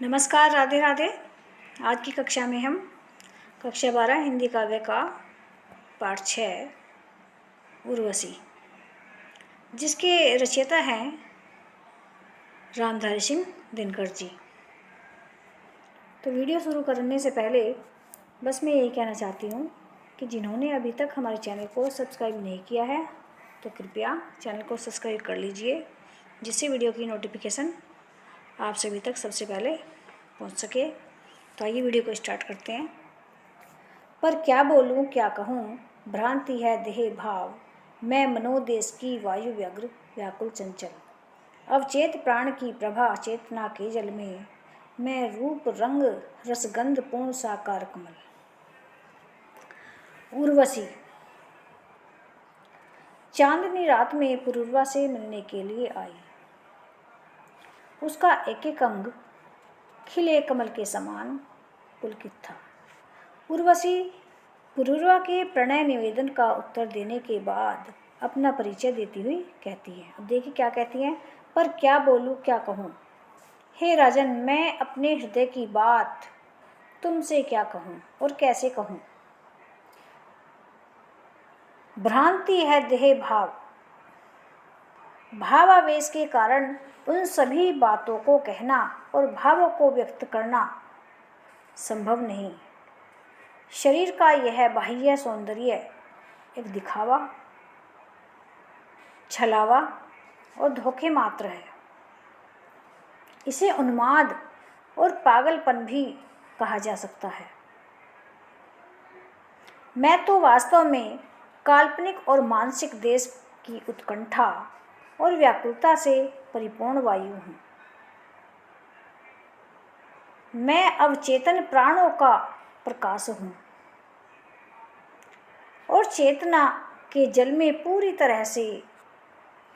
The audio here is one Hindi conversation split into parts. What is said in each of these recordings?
नमस्कार, राधे राधे। आज की कक्षा में हम कक्षा 12 हिंदी काव्य का पाठ 6 उर्वशी, जिसके रचयिता हैं रामधारी सिंह दिनकर जी। तो वीडियो शुरू करने से पहले बस मैं यही कहना चाहती हूँ कि जिन्होंने अभी तक हमारे चैनल को सब्सक्राइब नहीं किया है तो कृपया चैनल को सब्सक्राइब कर लीजिए, जिससे वीडियो की नोटिफिकेशन आप सभी तक सबसे पहले पहुंच सके। तो आइए वीडियो को स्टार्ट करते हैं। पर क्या बोलूं क्या कहूं, भ्रांति है देह भाव, मैं मनोदेश की वायु व्यग्र व्याकुल चंचल। अवचेत प्राण की प्रभा चेतना के जल में, मैं रूप रंग रसगंध पूर्ण साकार कमल। उर्वशी। चांदनी रात में पुरूरवा से मिलने के लिए आई। उसका एक एक अंग खिले कमल के समान पुलकित था। उर्वशी पुरूरवा के प्रणय निवेदन का उत्तर देने के बाद अपना परिचय देती हुई कहती है। अब देखिए क्या कहती हैं। पर क्या बोलूं क्या कहूं, हे राजन, मैं अपने हृदय की बात तुमसे क्या कहूं और कैसे कहूं। भ्रांति है देह भाव, भावावेश के कारण उन सभी बातों को कहना और भावों को व्यक्त करना संभव नहीं। शरीर का यह बाह्य सौंदर्य एक दिखावा, छलावा और धोखे मात्र है। इसे उन्माद और पागलपन भी कहा जा सकता है। मैं तो वास्तव में काल्पनिक और मानसिक देश की उत्कंठा और व्याकुलता से परिपूर्ण वायु हूँ। मैं अवचेतन प्राणों का प्रकाश हूँ और चेतना के जल में पूरी तरह से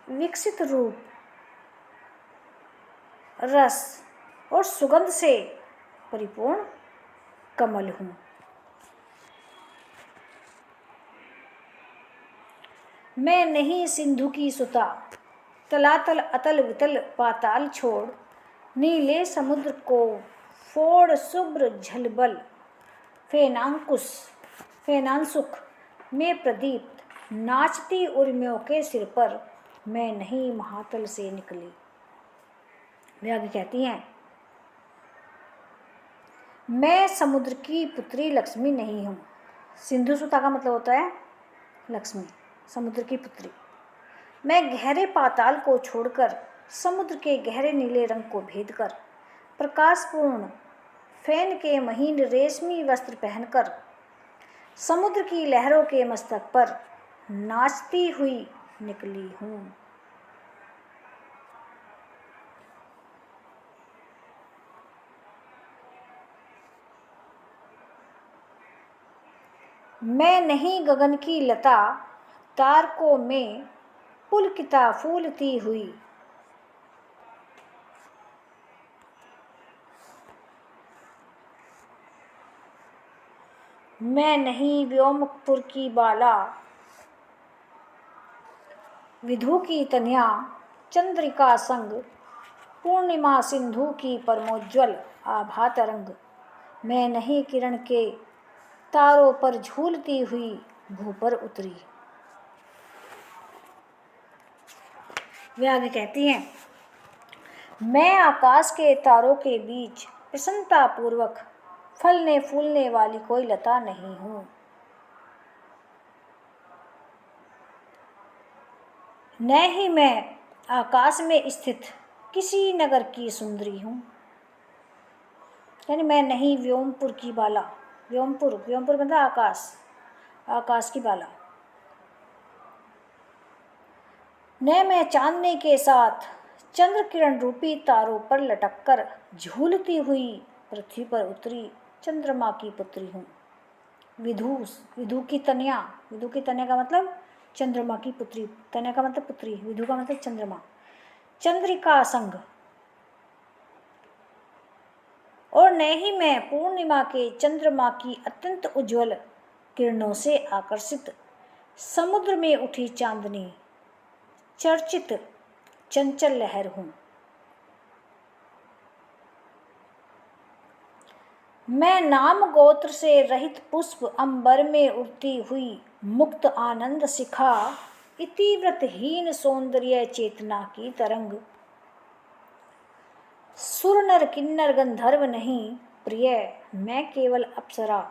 विकसित रूप, रस और सुगंध से परिपूर्ण कमल हूँ। मैं नहीं सिंधु की सुता, तलातल अतल वितल पाताल छोड़, नीले समुद्र को फोड़ शुभ्र झलबल, फेनांसुख में प्रदीप्त नाचती उर्मियों के सिर पर मैं नहीं महातल से निकली। वे आगे कहती हैं, मैं समुद्र की पुत्री लक्ष्मी नहीं हूँ। सिंधु सुता का मतलब होता है लक्ष्मी, समुद्र की पुत्री। मैं गहरे पाताल को छोड़कर समुद्र के गहरे नीले रंग को भेद कर, प्रकाशपूर्ण फैन के महीन रेशमी वस्त्र पहनकर समुद्र की लहरों के मस्तक पर नाचती हुई निकली हूँ। मैं नहीं गगन की लता, तारकों में पुलकिता फूलती हुई। मैं नहीं व्योमपुर की बाला, विधु की तनया चंद्रिका संग, पूर्णिमा सिंधु की परमोज्वल आभा तरंग। मैं नहीं किरण के तारों पर झूलती हुई भू पर उतरी। वे आगे कहती हैं, मैं आकाश के तारों के बीच प्रसन्नता पूर्वक फलने फूलने वाली कोई लता नहीं हूँ। न ही मैं आकाश में स्थित किसी नगर की सुंदरी हूँ। यानी मैं नहीं व्योमपुर की बाला, व्योमपुर मतलब आकाश, आकाश की बाला। न मैं चांदनी के साथ चंद्र किरण रूपी तारों पर लटककर झूलती हुई पृथ्वी पर उतरी चंद्रमा की पुत्री हूँ। विधु की तनया का मतलब चंद्रमा की पुत्री, तनया का मतलब पुत्री, विधु का मतलब चंद्रमा। चंद्रिका संग, और न ही मैं पूर्णिमा के चंद्रमा की अत्यंत उज्जवल किरणों से आकर्षित समुद्र में उठी चांदनी चर्चित चंचल लहर हूँ। मैं नाम गोत्र से रहित पुष्प, अंबर में उड़ती हुई मुक्त आनंद शिखा, इतिवृतहीन सौंदर्य चेतना की तरंग। सुर नर किन्नर गंधर्व नहीं प्रिय, मैं केवल अप्सरा,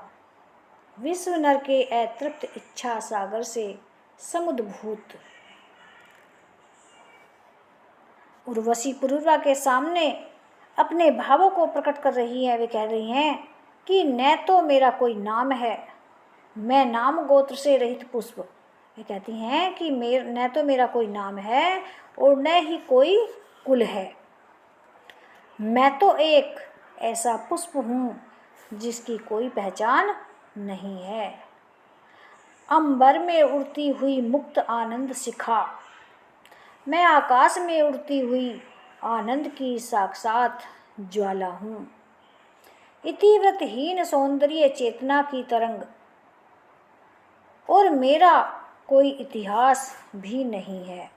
विश्व नर के अतृप्त इच्छा सागर से समुद्भूत। उर्वशी पुरुरवा के सामने अपने भावों को प्रकट कर रही है। वे कह रही हैं कि न तो मेरा कोई नाम है, मैं नाम गोत्र से रहित पुष्प। वे कहती हैं कि न तो मेरा कोई नाम है और न ही कोई कुल है। मैं तो एक ऐसा पुष्प हूँ जिसकी कोई पहचान नहीं है। अंबर में उड़ती हुई मुक्त आनंद शिखा, मैं आकाश में उड़ती हुई आनंद की साक्षात ज्वाला हूँ। इतिवृतहीन सौंदर्य चेतना की तरंग, और मेरा कोई इतिहास भी नहीं है।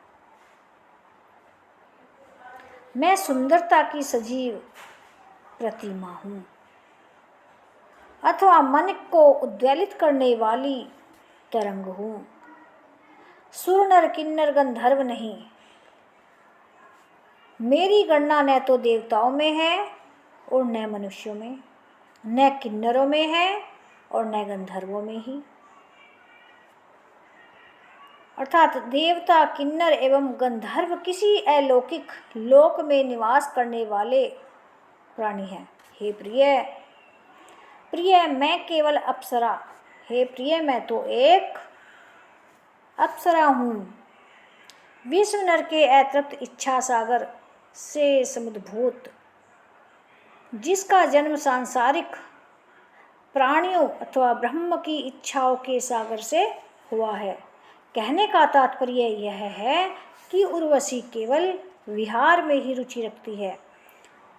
मैं सुंदरता की सजीव प्रतिमा हूँ, अथवा मन को उद्वेलित करने वाली तरंग हूँ। सुर नर किन्नर गंधर्व नहीं, मेरी गणना न तो देवताओं में है और न मनुष्यों में, न किन्नरों में है और न गंधर्वों में ही। अर्थात देवता, किन्नर एवं गंधर्व किसी अलौकिक लोक में निवास करने वाले प्राणी हैं। हे प्रिय, प्रिय मैं केवल अप्सरा। हे प्रिय, मैं तो एक अप्सरा हूँ, विश्व नर के अतृप्त इच्छा सागर से समुद्भूत, जिसका जन्म सांसारिक प्राणियों अथवा ब्रह्म की इच्छाओं के सागर से हुआ है। कहने का तात्पर्य यह है कि उर्वशी केवल विहार में ही रुचि रखती है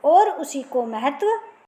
और उसी को महत्व